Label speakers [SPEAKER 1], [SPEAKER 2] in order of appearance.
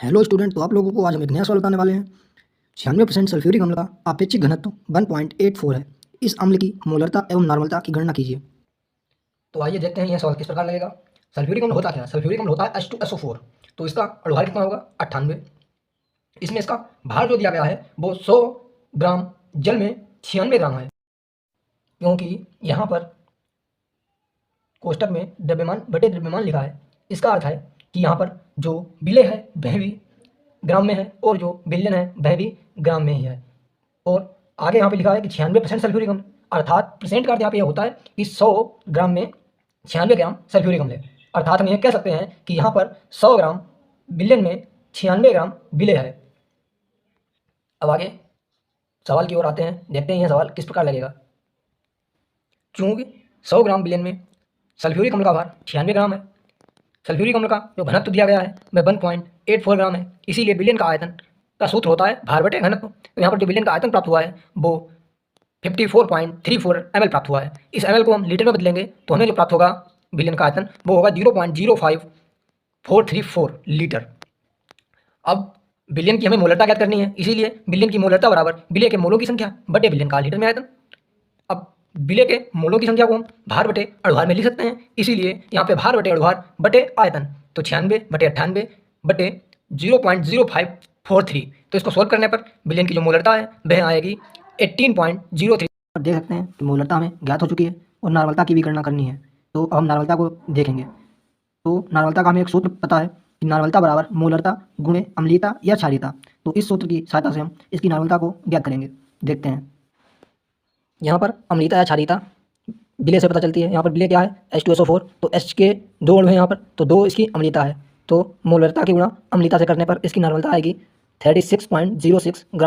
[SPEAKER 1] Hello student, तो आप लोगों को आज हम एक नया सवाल बताने वाले हैं। 96% सल्फ्यूरिक अम्ल का आपेक्षिक घनत्व 1.84 है। इस अम्ल की मोलरता एवं नॉर्मलता की गणना कीजिए। तो आइए देखते हैं यह सवाल किस प्रकार लगेगा। सल्फ्यूरिक अम्ल होता क्या है? सल्फ्यूरिक अम्ल होता है H2SO4। तो इसका अणुभार कितना होगा? 98। इसमें इसका भार जो दिया गया है वो 100 ग्राम जल में 96 ग्राम है, क्योंकि यहाँ पर कोष्टक में द्रव्यमान बटे द्रव्यमान लिखा है। इसका अर्थ है कि यहाँ पर जो विलेय है वह भी ग्राम में है और जो विलयन है वह भी ग्राम में ही है। और आगे यहाँ पे लिखा है कि 96% सल्फ्यूरिक अम्ल, अर्थात परसेंट का अर्थ यहाँ पे यह होता है कि 100 ग्राम में 96 ग्राम सल्फ्यूरिक अम्ल है। अर्थात हम यह कह सकते हैं कि यहाँ पर 100 ग्राम विलयन में 96 ग्राम विलेय है। अब आगे सवाल की ओर आते हैं, देखते हैं यह सवाल किस प्रकार लगेगा। चूंकि 100 ग्राम विलयन में सल्फ्यूरिक अम्ल का भार 96 ग्राम है, सल्फ्यूरिक अम्ल का जो घनत्व दिया गया है वह 1.84 ग्राम है, इसीलिए विलयन का आयतन का सूत्र होता है भार बटे घनत्व। तो यहाँ पर जो विलयन का आयतन प्राप्त हुआ है वो 54.34 ml प्राप्त हुआ है। इस ml को हम लीटर में बदलेंगे तो हमें जो प्राप्त होगा विलयन का आयतन वो होगा 0.05434 लीटर। अब विलयन की हमें मोलरता ज्ञात करनी है, इसीलिए विलयन की मोलरता बराबर विलेय के मोलों की संख्या बटे विलयन का लीटर में आयतन। अब विलेय के मोलों की संख्या को हम भार बटे अणुभार में लिख सकते हैं, इसीलिए यहाँ पे भार बटे अणुभार बटे आयतन, तो 96 बटे 98 बटे 0.0543। तो इसको सोल्व करने पर विलयन की जो मोलरता है वह आएगी 18.03। देख सकते हैं कि मोलरता हमें ज्ञात हो चुकी है और नॉर्मलता की भी गणना करनी है। तो अब हम नॉर्मलता को देखेंगे। तो नॉर्मलता का हमें एक सूत्र पता है कि नॉर्मलता बराबर मोलरता गुणे अम्लीयता या क्षारीयता। तो इस सूत्र की सहायता से हम इसकी नॉर्मलता को ज्ञात करेंगे। देखते हैं, यहाँ पर अम्लीयता या क्षारीयता विलेय से पता चलती है। यहाँ पर विलेय क्या है? H2SO4। तो H के 2 अणु हैं यहाँ पर, तो 2 इसकी अम्लीयता है। तो मोलरता की गुणा अम्लीयता से करने पर इसकी नॉर्मलता आएगी 36.06 ग्राम।